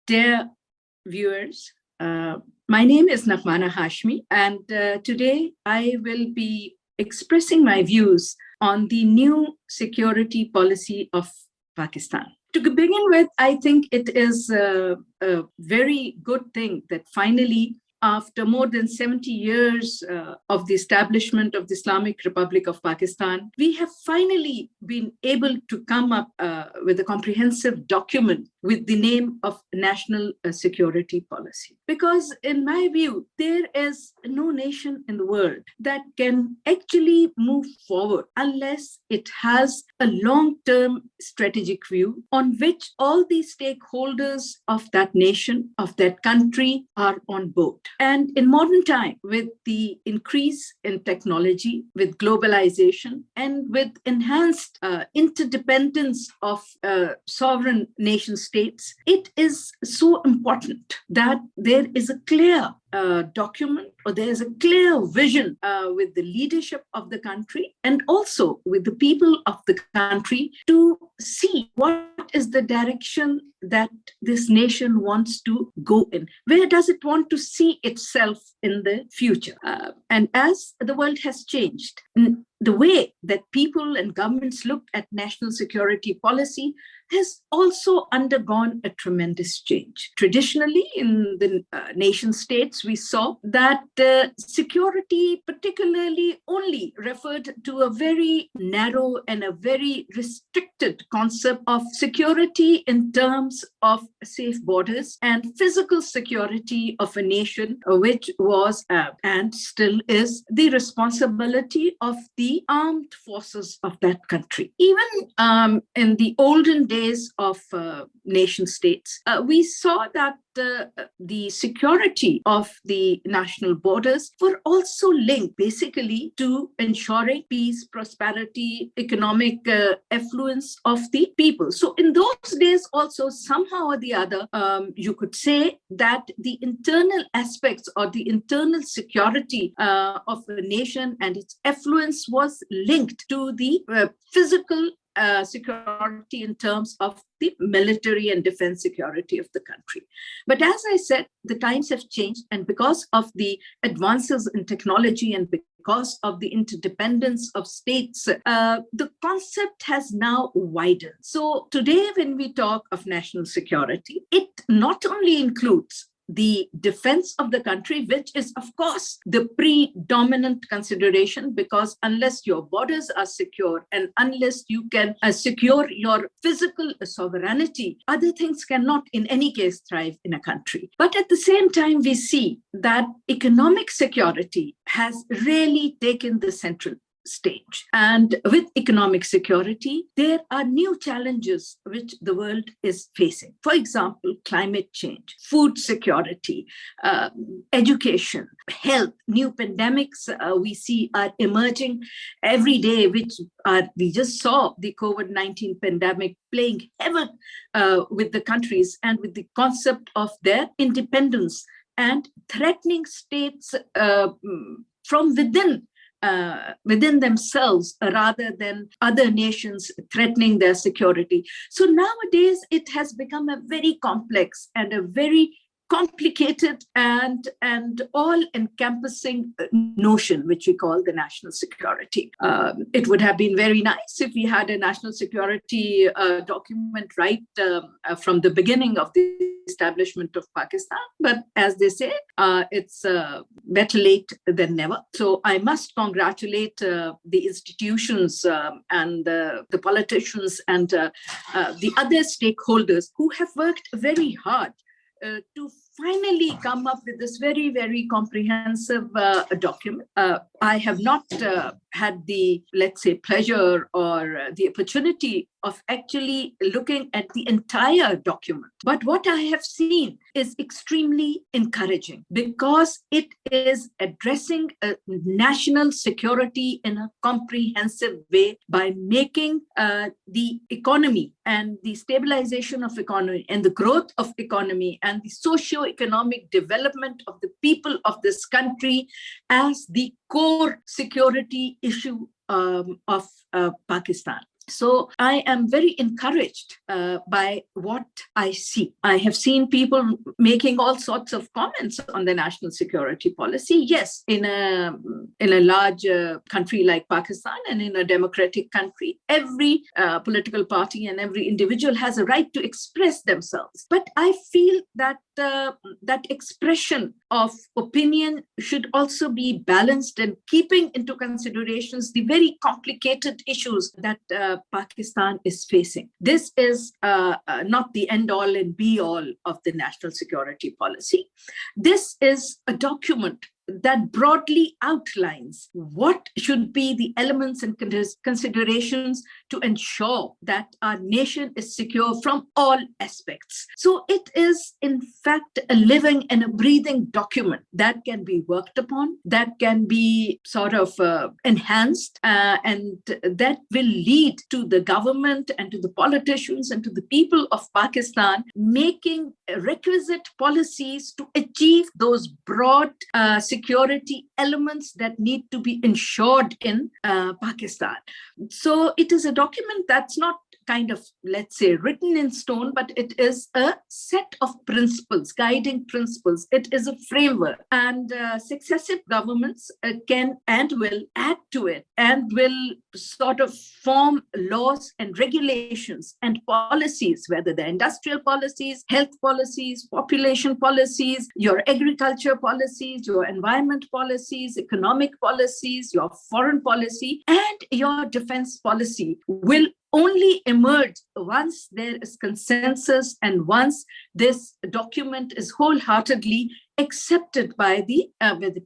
Dear viewers, my name is Nafmana Hashmi, and today I will be expressing my views on the new security policy of Pakistan. To begin with, I think it is a very good thing that finally, after more than 70 years of the establishment of the Islamic Republic of Pakistan, we have finally been able to come up with a comprehensive document with the name of National Security Policy. Because in my view, there is no nation in the world that can actually move forward unless it has a long-term strategic view on which all the stakeholders of that nation, of that country, are on board. And in modern time, with the increase in technology, with globalization, and with enhanced interdependence of sovereign nation states, it is so important that there is a clear document, or there is a clear vision with the leadership of the country and also with the people of the country to see what is the direction that this nation wants to go in. Where does it want to see itself in the future? And as the world has changed, the way that people and governments looked at national security policy has also undergone a tremendous change. Traditionally, in the nation states, we saw that security particularly only referred to a very narrow and a very restricted concept of security in terms of safe borders and physical security of a nation, which was and still is the responsibility of the armed forces of that country. Even in the olden days of nation states, we saw that the security of the national borders were also linked basically to ensuring peace, prosperity, economic affluence of the people. So in those days also, somehow or the other, you could say that the internal aspects or the internal security of a nation and its affluence was linked to the physical security in terms of the military and defense security of the country. But as I said, the times have changed, and because of the advances in technology and because of the interdependence of states, the concept has now widened. So today, when we talk of national security, it not only includes the defense of the country, which is, of course, the predominant consideration, because unless your borders are secure and unless you can secure your physical sovereignty, other things cannot in any case thrive in a country. But at the same time, we see that economic security has really taken the central stage. And with economic security, there are new challenges which the world is facing. For example, climate change, food security, education, health, new pandemics we see are emerging every day, which we just saw the COVID-19 pandemic playing havoc with the countries and with the concept of their independence and threatening states from within themselves rather than other nations threatening their security. So nowadays, it has become a very complex and a very complicated and all-encompassing notion, which we call the national security. It would have been very nice if we had a national security document right from the beginning of the establishment of Pakistan. But as they say, it's better late than never. So I must congratulate the institutions and the politicians and the other stakeholders who have worked very hard to finally come up with this very, very comprehensive document. I have not had the, let's say, pleasure or the opportunity of actually looking at the entire document. But what I have seen is extremely encouraging because it is addressing national security in a comprehensive way by making the economy and the stabilization of economy and the growth of economy and the socio-economic development of the people of this country as the core security issue of Pakistan. So I am very encouraged by what I see. I have seen people making all sorts of comments on the national security policy. Yes, in a large country like Pakistan and in a democratic country, every political party and every individual has a right to express themselves. But I feel that that expression of opinion should also be balanced and keeping into considerations the very complicated issues that Pakistan is facing. This is not the end all and be all of the national security policy. This is a document that broadly outlines what should be the elements and considerations to ensure that our nation is secure from all aspects. So it is, in fact, a living and a breathing document that can be worked upon, that can be sort of enhanced, and that will lead to the government and to the politicians and to the people of Pakistan making requisite policies to achieve those broad security elements that need to be ensured in Pakistan. So it is a document that's not kind of, let's say, written in stone, but it is a set of principles, guiding principles. It is a framework, and successive governments can and will add to it and will sort of form laws and regulations and policies, whether they're industrial policies, health policies, population policies, your agriculture policies, your environment policies, economic policies, your foreign policy, and your defense policy will only emerge once there is consensus and once this document is wholeheartedly accepted by the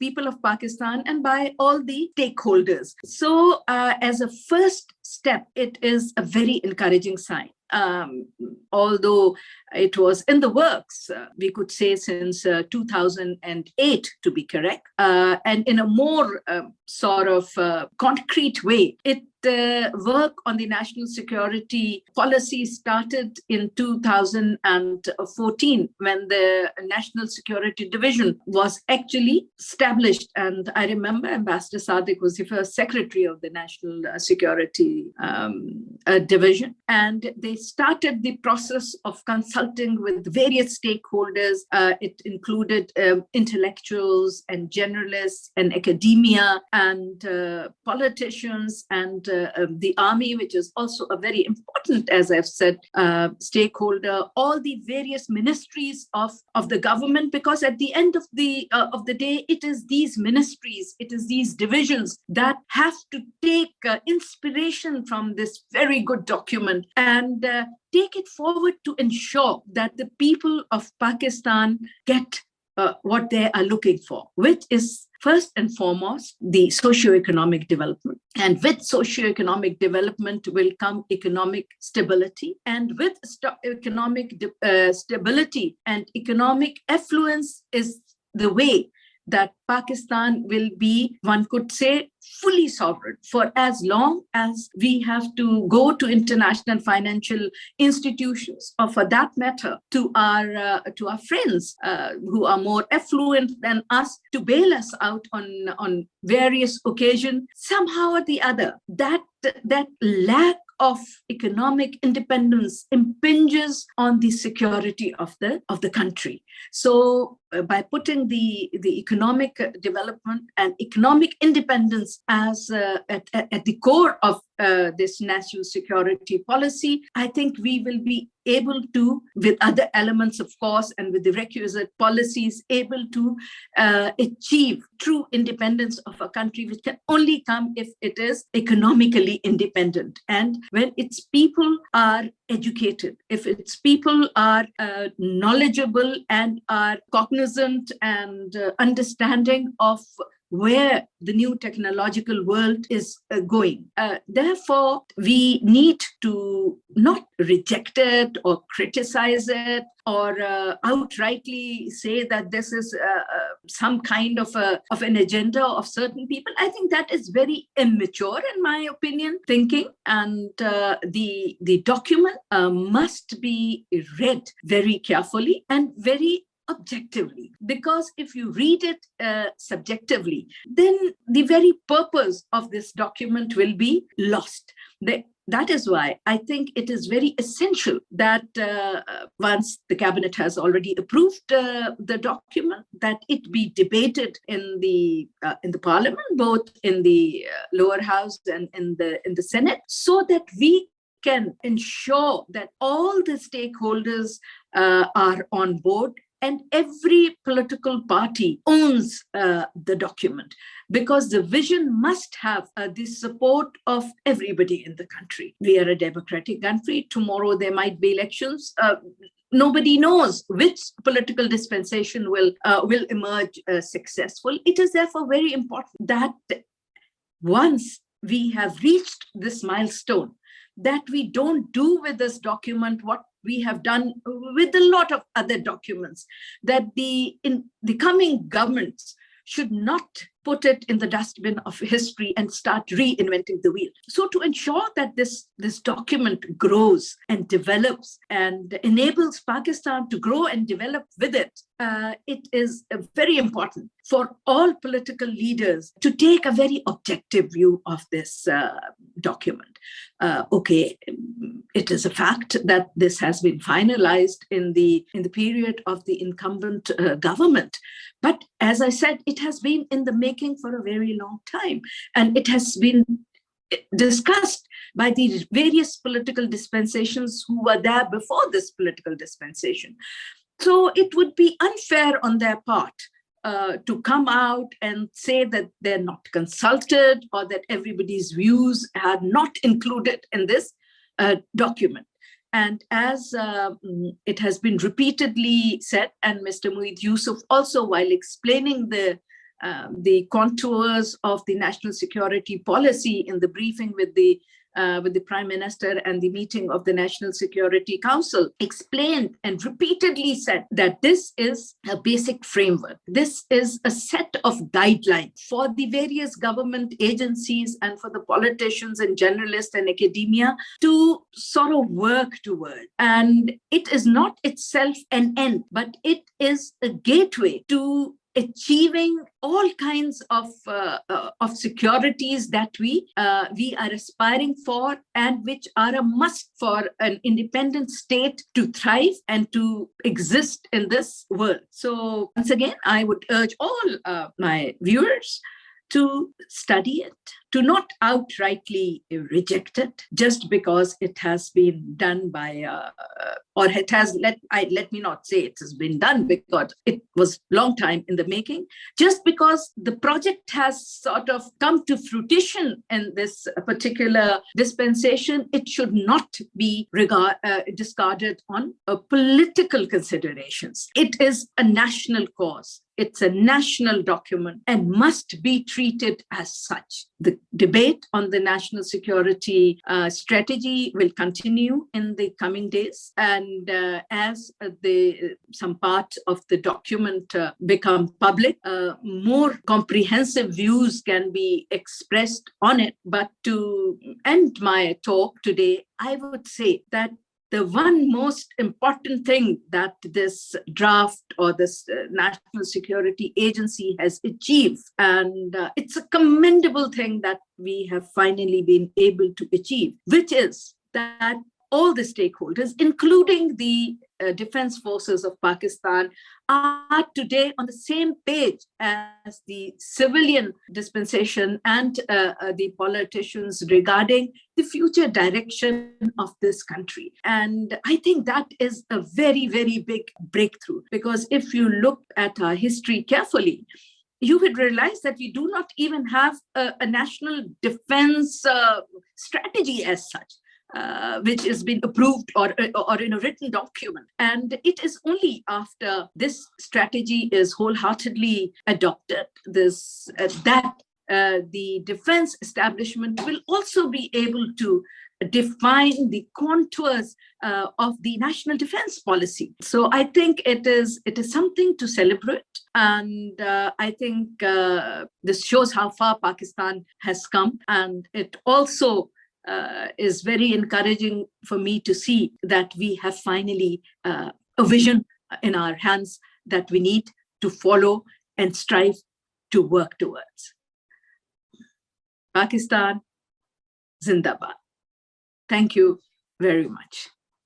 people of Pakistan and by all the stakeholders. So as a first step, it is a very encouraging sign. Although it was in the works, we could say since 2008, to be correct, and in a more sort of concrete way, work on the national security policy started in 2014 when the National Security Division was actually established. And I remember Ambassador Sadiq was the first secretary of the National Security Division. And they started the process of consulting with various stakeholders. It included intellectuals and generalists and academia and politicians and the army, which is also a very important, as I've said, stakeholder, all the various ministries of the government, because at the end of the day, it is these ministries, it is these divisions that have to take inspiration from this very good document and take it forward to ensure that the people of Pakistan get what they are looking for, which is first and foremost the socioeconomic development. And with socioeconomic development will come economic stability. And with economic stability and economic affluence is the way that Pakistan will be, one could say, fully sovereign. For as long as we have to go to international financial institutions, or for that matter, to our friends who are more affluent than us, to bail us out on various occasions, somehow or the other, that lack of economic independence impinges on the security of the country. So by putting the economic development and economic independence as at the core of this national security policy, I think we will be able to, with other elements, of course, and with the requisite policies, able to achieve true independence of a country, which can only come if it is economically independent. And when its people are educated, if its people are knowledgeable and are cognizant and understanding of where the new technological world is going. Therefore, we need to not reject it or criticize it or outrightly say that this is some kind of an agenda of certain people. I think that is very immature, in my opinion, thinking. And the document must be read very carefully and very objectively, because if you read it subjectively, then the very purpose of this document will be lost. that is why I think it is very essential that once the cabinet has already approved the document, that it be debated in the parliament, both in the lower house and in the Senate, so that we can ensure that all the stakeholders are on board and every political party owns the document, because the vision must have the support of everybody in the country. We are a democratic country. Tomorrow there might be elections. Nobody knows which political dispensation will emerge successful. It is therefore very important that once we have reached this milestone, that we don't do with this document what we have done with a lot of other documents, that the coming governments should not put it in the dustbin of history and start reinventing the wheel. So to ensure that this document grows and develops and enables Pakistan to grow and develop with it, it is very important for all political leaders to take a very objective view of this document. Okay, it is a fact that this has been finalized in the period of the incumbent government. But as I said, it has been in the making for a very long time. And it has been discussed by the various political dispensations who were there before this political dispensation. So it would be unfair on their part to come out and say that they're not consulted or that everybody's views are not included in this document. And as it has been repeatedly said, and Mr. Mueed Yusuf also, while explaining the contours of the national security policy in the briefing with the Prime Minister and the meeting of the National Security Council, explained and repeatedly said that this is a basic framework. This is a set of guidelines for the various government agencies and for the politicians and journalists and academia to sort of work toward. And it is not itself an end, but it is a gateway to achieving all kinds of securities that we are aspiring for, and which are a must for an independent state to thrive and to exist in this world. So once again, I would urge all my viewers to study it, to not outrightly reject it just because it has been done by, or it has, let me not say it has been done because it was long time in the making, just because the project has sort of come to fruition in this particular dispensation, it should not be discarded on political considerations. It is a national cause. It's a national document and must be treated as such. The debate on the national security strategy will continue in the coming days. And as some parts of the document become public, more comprehensive views can be expressed on it. But to end my talk today, I would say that the one most important thing that this draft or this National Security Agency has achieved, and it's a commendable thing that we have finally been able to achieve, which is that all the stakeholders, including the defense forces of Pakistan, are today on the same page as the civilian dispensation and the politicians regarding the future direction of this country. And I think that is a very, very big breakthrough, because if you look at our history carefully, you would realize that we do not even have a national defense strategy as such. Which has been approved or in a written document. And it is only after this strategy is wholeheartedly adopted that the defense establishment will also be able to define the contours of the national defense policy. So I think it is something to celebrate. And I think this shows how far Pakistan has come. And it also is very encouraging for me to see that we have finally a vision in our hands that we need to follow and strive to work towards. Pakistan, Zindabad. Thank you very much.